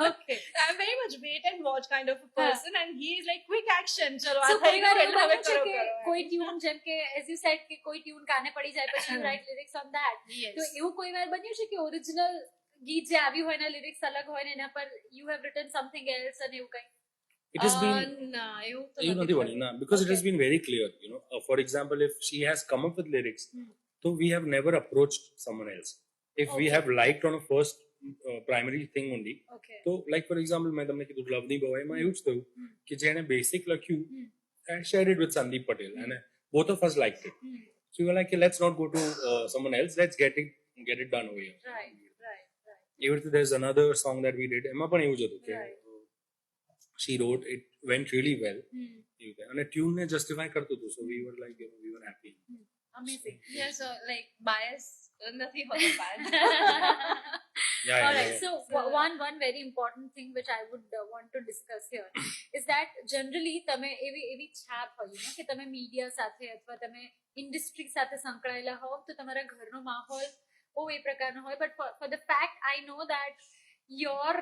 Speaker 2: Okay.
Speaker 5: I'm very much wait and watch kind of a person, and he is like quick action. ચલો
Speaker 2: So
Speaker 5: આ થઈ
Speaker 2: કોઈ વાર
Speaker 5: ગયું
Speaker 2: એવું
Speaker 5: એટલે હવે
Speaker 2: બન્યું છે
Speaker 5: કરો
Speaker 2: કે
Speaker 5: કરો.
Speaker 2: કોઈ ટ્યુન જેમ કે as you said કે કોઈ ટ્યુન કાને પડી જાય પછી you write lyrics on that.
Speaker 5: Yes.
Speaker 2: તો એવું કોઈ વાર બન્યું છે કે ઓરિજિનલ ગીત જે આવ્યું હોય એના લિરિક્સ અલગ હોય ને એના પર you have written something else અને એવું કંઈ?
Speaker 1: It has been
Speaker 5: ના એવું તો
Speaker 1: you know
Speaker 5: નથી
Speaker 1: the
Speaker 5: થયું.
Speaker 1: one because it has
Speaker 2: Okay.
Speaker 1: been very clear, for example, if she has come up with lyrics,
Speaker 2: Hmm.
Speaker 1: so we have never approached someone else. If we
Speaker 2: Okay.
Speaker 1: have liked on a first primary thing only,
Speaker 2: Okay.
Speaker 1: so like for example મેં તમને કીધું લવની બવાઈમાં એવું જ થયું
Speaker 2: Hmm.
Speaker 1: કે જેણે basic લખ્યું
Speaker 2: Hmm.
Speaker 1: I shared it with Sandeep Patel and both of us liked it.
Speaker 2: Hmm.
Speaker 1: So we were like, let's not go to someone else, let's get it done over here.
Speaker 2: Right.
Speaker 1: એવી રીતે there's another song that we did, એમાં પણ એવું જ હતું કે
Speaker 2: Right.
Speaker 1: she wrote, it went really well.
Speaker 2: Hmm.
Speaker 1: એવી રીતે. અને ટ્યુનને જસ્ટિફાય કરતું હતું, so we were like, we were happy.
Speaker 2: Amazing.
Speaker 5: Yeah, so like bias નથી હોતો bias.
Speaker 1: Yeah,
Speaker 2: All right.
Speaker 1: yeah.
Speaker 2: So one very important thing which I would want to discuss here is that generally તમે એવી છાપ હોય ને કે તમે media સાથે અથવા તમે ઇન્ડસ્ટ્રી સાથે સંકળાયેલા હોવ તો તમારા ઘરનો માહોલ બહુ એ પ્રકારનો હોય but for the fact I know that your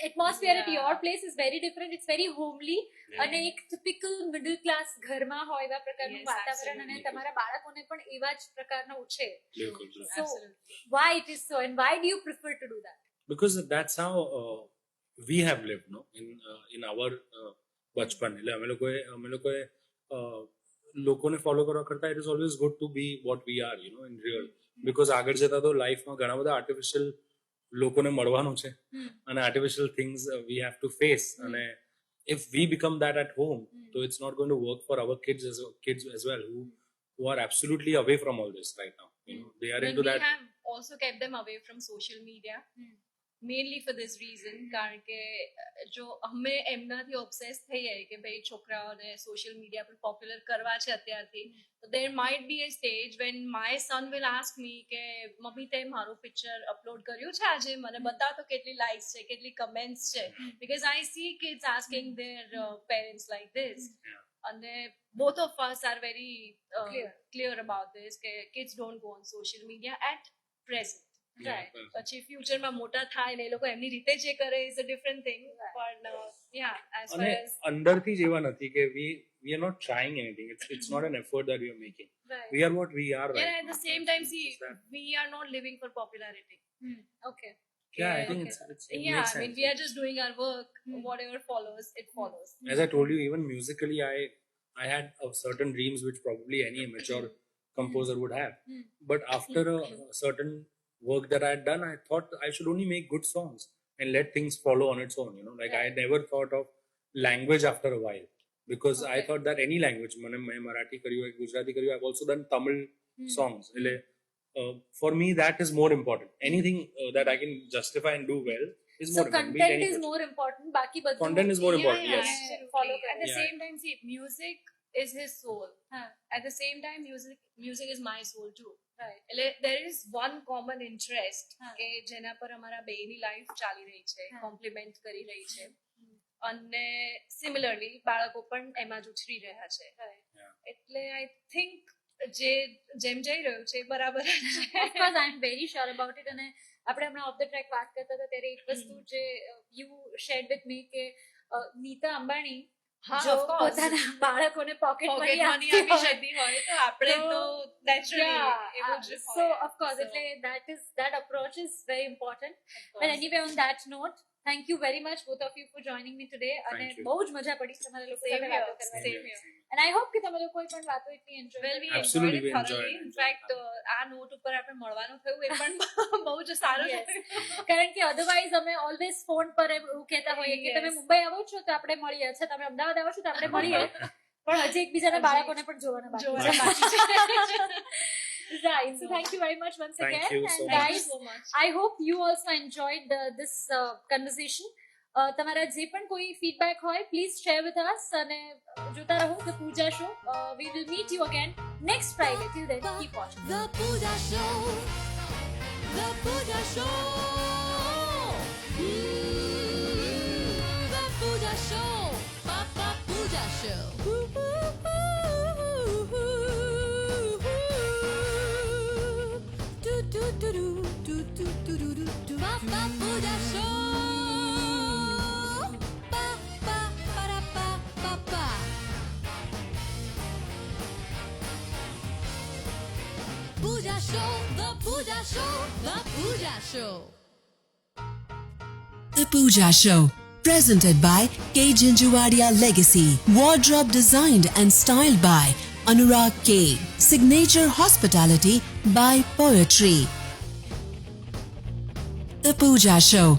Speaker 2: atmosphere at
Speaker 5: Yeah.
Speaker 2: your place is very different. It's very homely
Speaker 1: Yeah.
Speaker 2: અને એક typical middle class ઘરમાં હોય એવા પ્રકારનું
Speaker 5: Yes,
Speaker 2: વાતાવરણ અને
Speaker 5: absolutely.
Speaker 2: તમારા બાળકોને પણ એવા જ પ્રકારનો ઉછેર.
Speaker 1: બિલકુલ.
Speaker 2: So
Speaker 5: Absolutely.
Speaker 2: why it is so and why do you prefer to do that?
Speaker 1: Because that's how we have lived, no, in our બચપન. એટલે અમે લોકોએ લોકોને ફોલો કરવા કરતા it is always good to be what we are, in real. Because આગળ જતા તો લાઈફમાં ઘણા બધા આર્ટિફિશિયલ લોકોને મળવાનું છે અને artificial things we have to face. અને if we become that at home, so it's not going to work for our kids as well who are absolutely away from all this right now. They are
Speaker 5: When
Speaker 1: into
Speaker 5: we
Speaker 1: that.
Speaker 5: have also kept them away from social media, mainly for this reason, કારણ કે જો અમે એમનાથી obsessed થઈ જાય કે ભાઈ છોકરાઓને social media પર popular કરવા છે અત્યારથી, so there might be a stage when my son will ask me કે મમ્મી તે મારું picture upload કર્યું છે આજે, મને બતાવો તો કેટલી likes છે, કેટલી comments છે, because I see kids asking their parents like this.
Speaker 1: Yeah.
Speaker 5: And both of us are very
Speaker 2: Clear.
Speaker 5: about this કે kids don't go on social media at present.
Speaker 1: Yeah,
Speaker 2: Right.
Speaker 1: but-
Speaker 5: પછી ફ્યુચરમાં મોટા થાય ને એ લોકો એમની રીતે જે કરે is a different thing.
Speaker 2: Right.
Speaker 5: પણ yeah, as far
Speaker 1: અને
Speaker 5: as
Speaker 1: અંદરથી જ એવા નથી કે we are not trying anything. It's not an effort that we are making.
Speaker 2: Right.
Speaker 1: We are what we are right
Speaker 5: yeah, at the
Speaker 1: now.
Speaker 5: same time, see,
Speaker 1: It's that-
Speaker 5: we are not living for popularity.
Speaker 2: Okay.
Speaker 1: yeah, I think
Speaker 5: Okay.
Speaker 1: it
Speaker 5: Yeah,
Speaker 1: makes
Speaker 5: I mean,
Speaker 1: sense.
Speaker 5: we are just doing our work. Whatever follows, it follows.
Speaker 1: As I told you, even musically, I had certain dreams which probably any immature composer would have. But after a certain work that I had done, I thought I should only make good songs and let things follow on its own. Like I had never thought of language after a while because I
Speaker 2: Okay.
Speaker 1: thought that any language, मैं Marathi करी हो, Gujarati करी हो, I've also done Tamil songs. એટલે, for me, that is more important. Anything that I can justify and do well is
Speaker 2: So
Speaker 1: more important. Be it
Speaker 2: content
Speaker 1: any
Speaker 2: is
Speaker 1: project.
Speaker 2: more important. બાકી બધું
Speaker 1: Content is more important,
Speaker 5: Yeah,
Speaker 1: yes.
Speaker 5: absolutely.
Speaker 2: Follow
Speaker 5: At the
Speaker 1: Yeah.
Speaker 5: same time, see, music is his soul.
Speaker 2: હા,
Speaker 5: At the same time, music is my soul too.
Speaker 2: right.
Speaker 5: એટલે there is one common interest
Speaker 2: હા.
Speaker 5: કે જેના પર અમારા બેની life ચાલી રહી છે,
Speaker 2: હા.
Speaker 5: કોમ્પ્લિમેન્ટ કરી રહી છે, અને સિમિલરલી બાળકો પણ એમાં જ ઉછરી રહ્યા છે.
Speaker 2: Right.
Speaker 5: એટલે આઈ થિંક જેમ જઈ રહ્યું છે એ બરાબર જ
Speaker 2: Of
Speaker 5: છે.
Speaker 2: course, I am very sure about it. અને આપણે હમણાં ઓફ ધ ટ્રેક વાત કરતા હતા ત્યારે એક વસ્તુ જે યુ શેર્ડ વિથ મી કે નીતા અંબાણી
Speaker 5: હા,
Speaker 2: જો
Speaker 5: of course.
Speaker 2: પોતાના બાળકોને પોકેટ
Speaker 5: Pocket
Speaker 2: મની
Speaker 5: money
Speaker 2: આપતી
Speaker 5: આપી
Speaker 2: હોય
Speaker 5: શકતી હોય તો આપણે તો naturally એવું જ
Speaker 2: so
Speaker 5: હોય.
Speaker 2: of course
Speaker 5: So,
Speaker 2: એટલે that approach is very important. But anyway, on that note, thank you very much both of you for joining me today. અને
Speaker 1: Thank you.
Speaker 2: બહુ જ મજા પડી તમારા લોકો
Speaker 5: Same
Speaker 2: સાથે
Speaker 5: here,
Speaker 2: વાતો કરવાની.
Speaker 5: same here.
Speaker 2: And I hope કે તમે લોકોએ પણ વાતો એટલી enjoy
Speaker 5: Well, we
Speaker 2: કરી.
Speaker 1: Absolutely,
Speaker 5: enjoyed
Speaker 1: we
Speaker 5: it thoroughly.
Speaker 1: enjoyed
Speaker 5: In
Speaker 1: it.
Speaker 5: fact, આ નોટ ઉપર આપણે મળવાનું થયું એ પણ બહુ જ સારું
Speaker 2: Yes.
Speaker 5: થયું.
Speaker 2: કારણ કે અધરવાઇઝ અમે ઓલવેઝ ફોન પર એવું કહેતા હોઈએ કે તમે
Speaker 5: Yes.
Speaker 2: મુંબઈ આવો છો તો આપણે મળીએ, અચ્છા તમે અમદાવાદ આવો છો તો આપણે મળીએ, પણ હજી એકબીજાના બાળકોને પણ જોવાના બાકી
Speaker 5: જોવાના
Speaker 2: છે. Right. So thank you very much once
Speaker 1: Thank
Speaker 2: again.
Speaker 1: you so
Speaker 2: And
Speaker 1: much.
Speaker 5: Thank you
Speaker 2: guys,
Speaker 5: so much.
Speaker 2: I hope you also enjoyed this conversation. તમારા જે પણ કોઈ ફીડબેક હોય પ્લીઝ શેર વિથ અસ અને જોતા રહો the Pooja show. We will meet you again next Friday. Till then, keep watching.
Speaker 3: The Pooja Show. The Pooja Show. The Pooja Show. Papa Pooja Show. Do do do do do do do do do. Papa Pooja Show. Show, The Pooja Show, The Pooja Show.
Speaker 4: The Pooja Show, presented by K. Jinjuwadia Legacy. Wardrobe designed and styled by Anurag K. Signature hospitality by Poetry. The Pooja Show,